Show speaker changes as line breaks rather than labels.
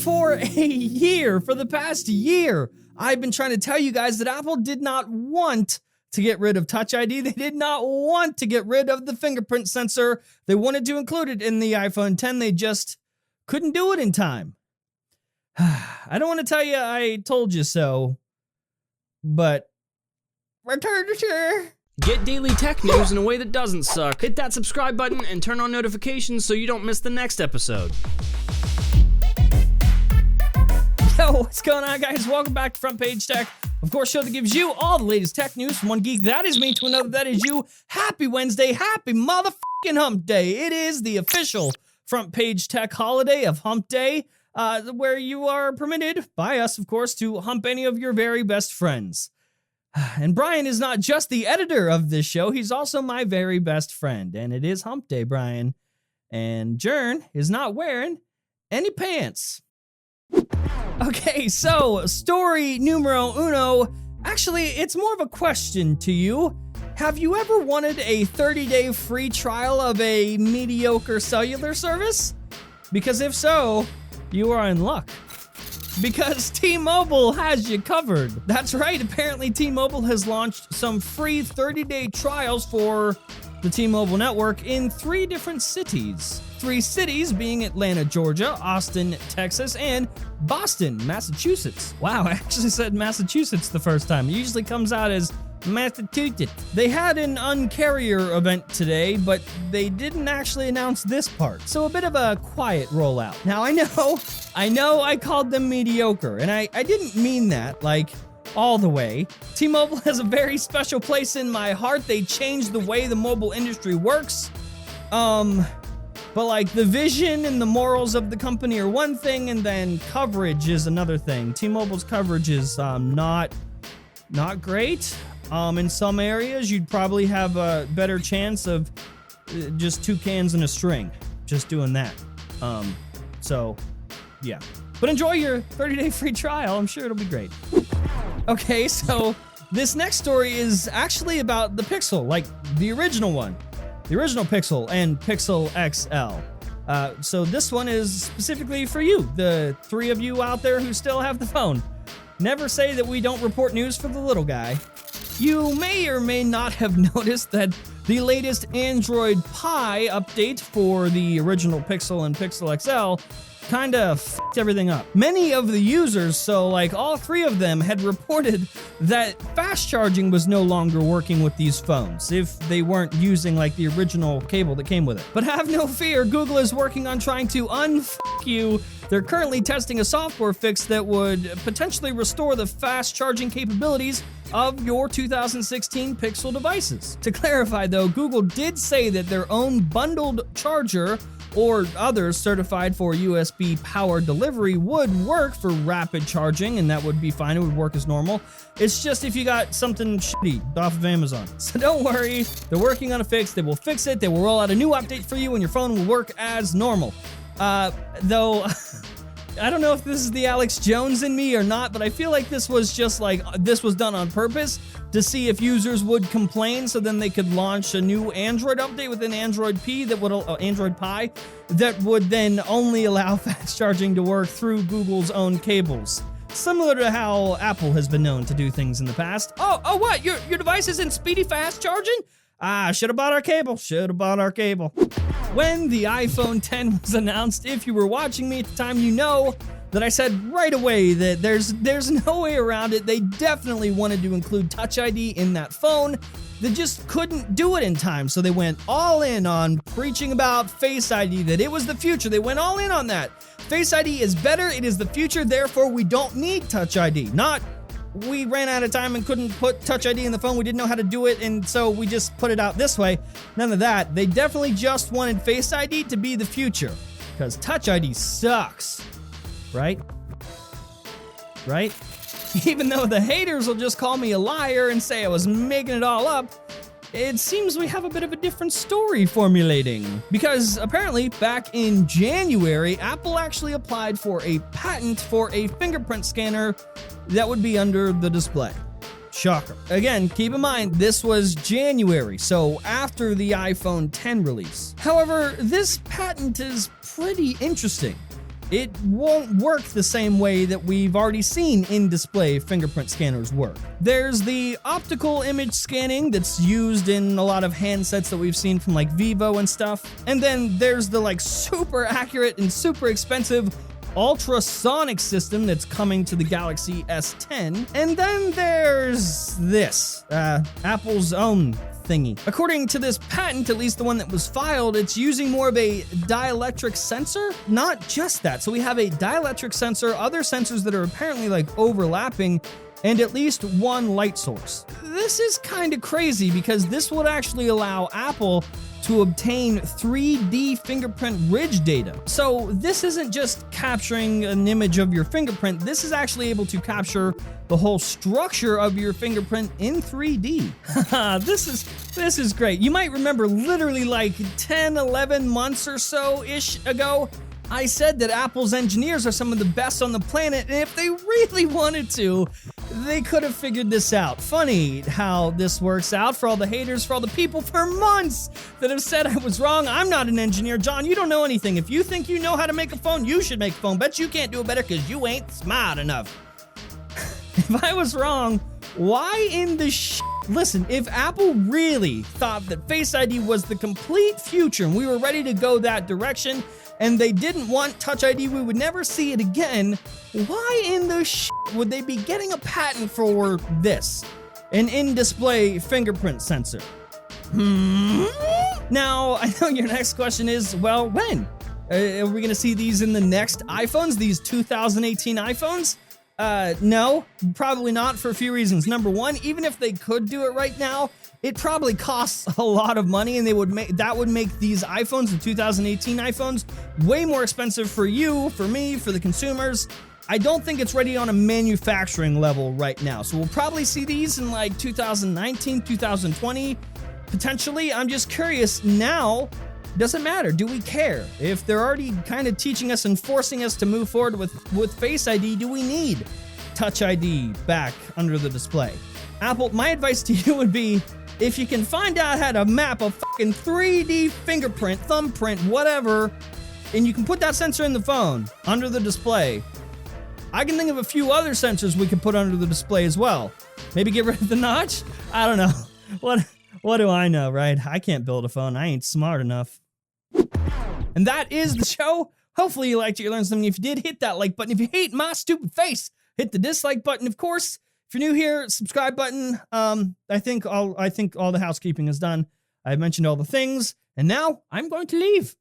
for the past year, I've been trying to tell you guys that Apple did not want to get rid of Touch ID. They did not want to get rid of the fingerprint sensor. They wanted to include it in the iPhone 10. They just couldn't do it in time. I don't want to tell you I told you so, but return to share.
Get daily tech news in a way that doesn't suck. Hit that subscribe button and turn on notifications so you don't miss the next episode.
Yo, what's going on, guys? Welcome back to Front Page Tech. Of course, show that gives you all the latest tech news from one geek, that is me, to another, that is you. Happy Wednesday, happy motherfucking hump day. It is the official Front Page Tech holiday of Hump Day, where you are permitted, by us, of course, to hump any of your very best friends. And Brian is not just the editor of this show, he's also my very best friend. And it is Hump Day, Brian. And Jern is not wearing any pants. Okay, so story numero uno. Actually, it's more of a question to you. Have you ever wanted a 30-day free trial of a mediocre cellular service? Because if so, you are in luck. Because T-Mobile has you covered. That's right, apparently T-Mobile has launched some free 30-day trials for the T-Mobile network in 3 different cities. 3 cities being Atlanta, Georgia, Austin, Texas, and Boston, Massachusetts. Wow, I actually said Massachusetts the first time. It usually comes out as Massachusetts. They had an Un-carrier event today, but they didn't actually announce this part. So a bit of a quiet rollout. Now I know I called them mediocre, and I didn't mean that, like, all the way. T-Mobile has a very special place in my heart. They changed the way the mobile industry works. But like the vision and the morals of the company are one thing, and then coverage is another thing. T-Mobile's coverage is not great. In some areas, you'd probably have a better chance of just 2 cans and a string, just doing that. So, yeah. But enjoy your 30-day free trial. I'm sure it'll be great. Okay, so this next story is actually about the Pixel, like the original one. The original Pixel and Pixel XL. So this one is specifically for you, the 3 of you out there who still have the phone. Never say that we don't report news for the little guy. You may or may not have noticed that the latest Android Pie update for the original Pixel and Pixel XL kinda f***ed everything up. Many of the users, so like all 3 of them, had reported that fast charging was no longer working with these phones if they weren't using like the original cable that came with it. But have no fear, Google is working on trying to un-f*** you. They're currently testing a software fix that would potentially restore the fast charging capabilities of your 2016 Pixel devices. To clarify though, Google did say that their own bundled charger or others certified for USB power delivery would work for rapid charging, and that would be fine. It would work as normal. It's just if you got something shitty off of Amazon. So don't worry, they're working on a fix. They will fix it. They will roll out a new update for you and your phone will work as normal. Though, I don't know if this is the Alex Jones in me or not, but I feel like this was just like, this was done on purpose to see if users would complain, so then they could launch a new Android update with an Android P that would, Android Pie, that would then only allow fast charging to work through Google's own cables. Similar to how Apple has been known to do things in the past. Oh, what? Your device isn't speedy fast charging? Should have bought our cable. When the iPhone 10 was announced, if you were watching me at the time, you know that I said right away that there's no way around it. They definitely wanted to include Touch ID in that phone. They just couldn't do it in time, so they went all in on preaching about Face ID, that it was the future. They went all in on that. Face ID is better, it is the future, therefore we don't need Touch ID. Not we ran out of time and couldn't put Touch ID in the phone, we didn't know how to do it, and so we just put it out this way. None of that. They definitely just wanted Face ID to be the future, because Touch ID sucks. Right? Even though the haters will just call me a liar and say I was making it all up, it seems we have a bit of a different story formulating. Because apparently, back in January, Apple actually applied for a patent for a fingerprint scanner that would be under the display. Shocker. Again, keep in mind, this was January, so after the iPhone 10 release. However, this patent is pretty interesting. it won't work the same way that we've already seen in-display fingerprint scanners work. There's the optical image scanning that's used in a lot of handsets that we've seen from like Vivo and stuff. And then there's the like super accurate and super expensive ultrasonic system that's coming to the Galaxy S10. And then there's this, Apple's own thingy. According to this patent, at least the one that was filed, it's using more of a dielectric sensor. Not just that. So we have a dielectric sensor, other sensors that are apparently like overlapping, and at least one light source. This is kind of crazy because this would actually allow Apple to obtain 3D fingerprint ridge data. So this isn't just capturing an image of your fingerprint, this is actually able to capture the whole structure of your fingerprint in 3D. This is great. You might remember literally like 10, 11 months or so-ish ago, I said that Apple's engineers are some of the best on the planet, and if they really wanted to, they could have figured this out. Funny how this works out for all the haters, for all the people for months that have said I was wrong. I'm not an engineer. John, you don't know anything. If you think you know how to make a phone, you should make a phone. Bet you can't do it better because you ain't smart enough. If I was wrong, why in the Listen, if Apple really thought that Face ID was the complete future and we were ready to go that direction, and they didn't want Touch ID, we would never see it again, why in the would they be getting a patent for this? An in-display fingerprint sensor? Now, I know your next question is, well, when? Are we gonna see these in the next iPhones, these 2018 iPhones? No, probably not, for a few reasons. Number one, even if they could do it right now, it probably costs a lot of money, and that would make these iPhones, the 2018 iPhones, way more expensive for you, for me, for the consumers. I don't think it's ready on a manufacturing level right now. So we'll probably see these in like 2019, 2020, potentially. I'm just curious now. Doesn't matter. Do we care? If they're already kind of teaching us and forcing us to move forward with Face ID, do we need Touch ID back under the display? Apple, my advice to you would be, if you can find out how to map a fucking 3D fingerprint, thumbprint, whatever, and you can put that sensor in the phone under the display, I can think of a few other sensors we could put under the display as well. Maybe get rid of the notch? I don't know. What do I know, right? I can't build a phone. I ain't smart enough. And that is the show. Hopefully you liked it, you learned something. If you did, hit that like button. If you hate my stupid face, hit the dislike button. Of course, if you're new here, subscribe button. I think all the housekeeping is done. I've mentioned all the things, and now I'm going to leave.